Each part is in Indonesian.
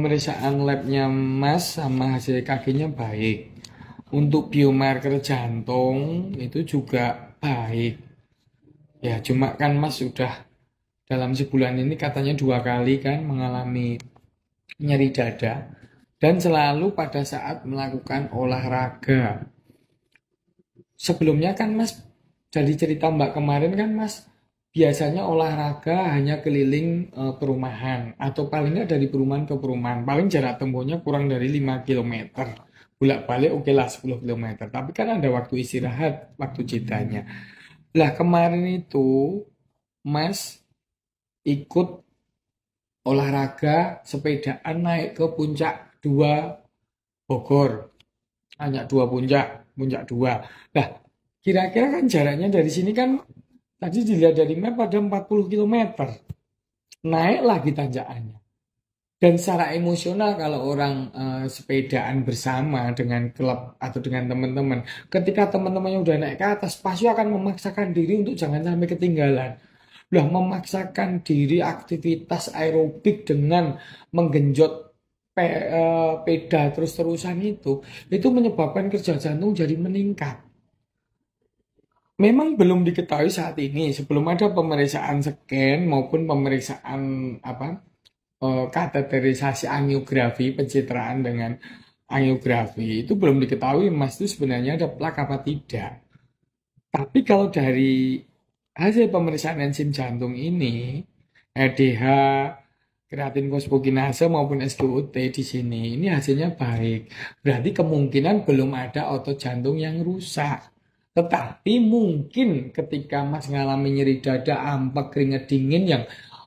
Pemeriksaan labnya Mas sama hasil EKG-nya baik. Untuk biomarker jantung itu juga baik. Ya, cuma kan Mas sudah dalam sebulan ini katanya 2 kali kan mengalami nyeri dada. Dan selalu pada saat melakukan olahraga. Sebelumnya kan Mas, dari cerita Mbak kemarin kan Mas, biasanya olahraga hanya keliling perumahan. Atau paling nggak dari perumahan ke perumahan. Paling jarak tempuhnya kurang dari 5 km. Bolak-balik oke lah 10 km. Tapi kan ada waktu istirahat, waktu jedanya. Lah kemarin itu Mas ikut olahraga sepedaan naik ke puncak 2 Bogor. Hanya 2 puncak, puncak 2. Nah, kira-kira kan jaraknya dari sini kan tadi dilihat dari map ada 40 km. Naik lagi tanjakannya. Dan secara emosional kalau orang sepedaan bersama dengan klub atau dengan teman-teman, ketika teman-temannya udah naik ke atas, pasti akan memaksakan diri untuk jangan sampai ketinggalan. Lah memaksakan diri aktivitas aerobik dengan menggenjot pedal terus-terusan itu menyebabkan kerja jantung jadi meningkat. Memang belum diketahui saat ini sebelum ada pemeriksaan scan maupun pemeriksaan apa kateterisasi angiografi pencitraan dengan angiografi itu belum diketahui Mas itu sebenarnya ada plak apa tidak. Tapi kalau dari hasil pemeriksaan enzim jantung ini LDH, kreatin fosfokinase maupun SGOT di sini ini hasilnya baik. Berarti kemungkinan belum ada otot jantung yang rusak. Tetapi mungkin ketika Mas ngalami nyeri dada, ampak, keringat dingin yang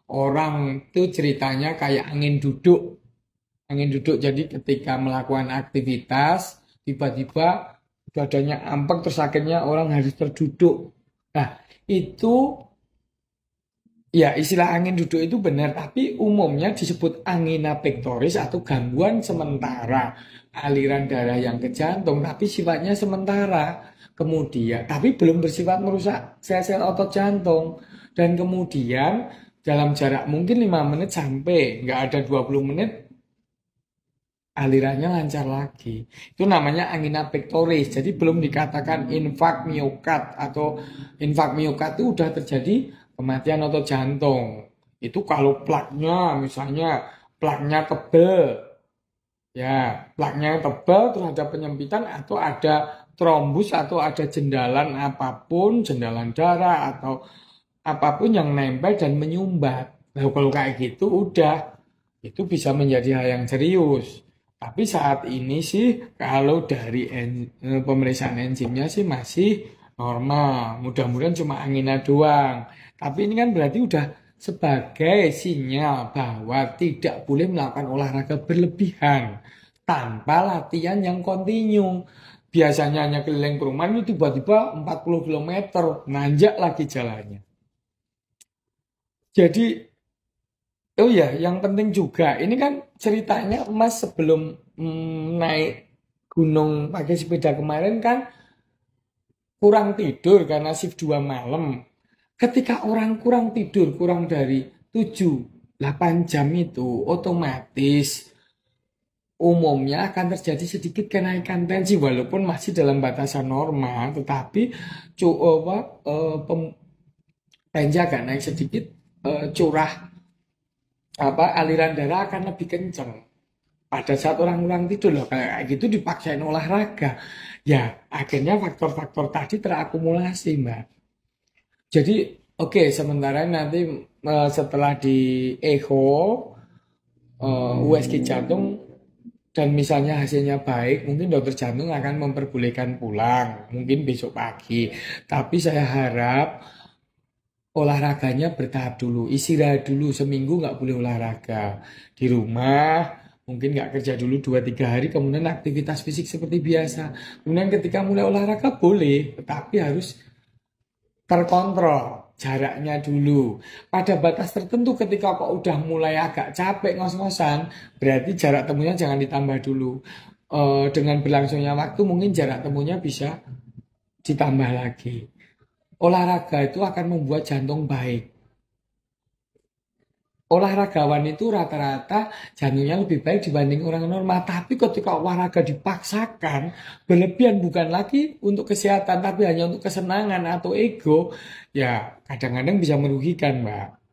orang itu ceritanya kayak angin duduk. Angin duduk jadi ketika melakukan aktivitas tiba-tiba dadanya ampak terus akhirnya orang harus terduduk. Nah, itu ya istilah angin duduk itu benar, tapi umumnya disebut angina pectoris atau gangguan sementara aliran darah yang ke jantung, tapi sifatnya sementara. Kemudian, tapi belum bersifat merusak sel-sel otot jantung. Dan kemudian dalam jarak mungkin 5 menit sampai nggak ada 20 menit alirannya lancar lagi. Itu namanya angina pectoris. Jadi belum dikatakan infark miokard atau infark miokard itu udah terjadi kematian otot jantung. Itu kalau plaknya misalnya plaknya tebel, ya plaknya tebal terus ada penyempitan atau ada trombus atau ada jendalan apapun, jendalan darah atau apapun yang nempel dan menyumbat. Nah, kalau kayak gitu udah itu bisa menjadi hal yang serius. Tapi saat ini sih kalau dari pemeriksaan enzimnya sih masih normal. Mudah-mudahan cuma angina doang. Tapi ini kan berarti udah sebagai sinyal bahwa tidak boleh melakukan olahraga berlebihan tanpa latihan yang kontinu. Biasanya hanya keliling perumahan itu tiba-tiba 40 km nanjak lagi jalannya. Jadi oh ya, yang penting juga, ini kan ceritanya Mas sebelum naik gunung pakai sepeda kemarin kan kurang tidur karena shift 2 malam. Ketika orang kurang tidur, kurang dari 7-8 jam itu, otomatis umumnya akan terjadi sedikit kenaikan tensi walaupun masih dalam batasan normal, tetapi apa, tensi agak naik sedikit, curah apa aliran darah akan lebih kencang pada saat orang tidur loh kayak gitu dipaksain olahraga ya akhirnya faktor-faktor tadi terakumulasi Mbak. Jadi oke, sementara nanti setelah di echo USG jantung dan misalnya hasilnya baik mungkin dokter jantung akan memperbolehkan pulang mungkin besok pagi, tapi saya harap olahraganya bertahap dulu, istirahat dulu seminggu nggak boleh olahraga di rumah, mungkin nggak kerja dulu 2-3 hari, kemudian aktivitas fisik seperti biasa. Kemudian ketika mulai olahraga boleh, tetapi harus terkontrol jaraknya dulu. Pada batas tertentu ketika kok udah mulai agak capek ngos-ngosan, berarti jarak temunya jangan ditambah dulu. Dengan berlangsungnya waktu mungkin jarak temunya bisa ditambah lagi. Olahraga itu akan membuat jantung baik. olahragawan itu rata-rata jantungnya lebih baik dibanding orang normal. Tapi ketika olahraga dipaksakan, berlebihan bukan lagi untuk kesehatan, tapi hanya untuk kesenangan atau ego, ya kadang-kadang bisa merugikan, Mbak.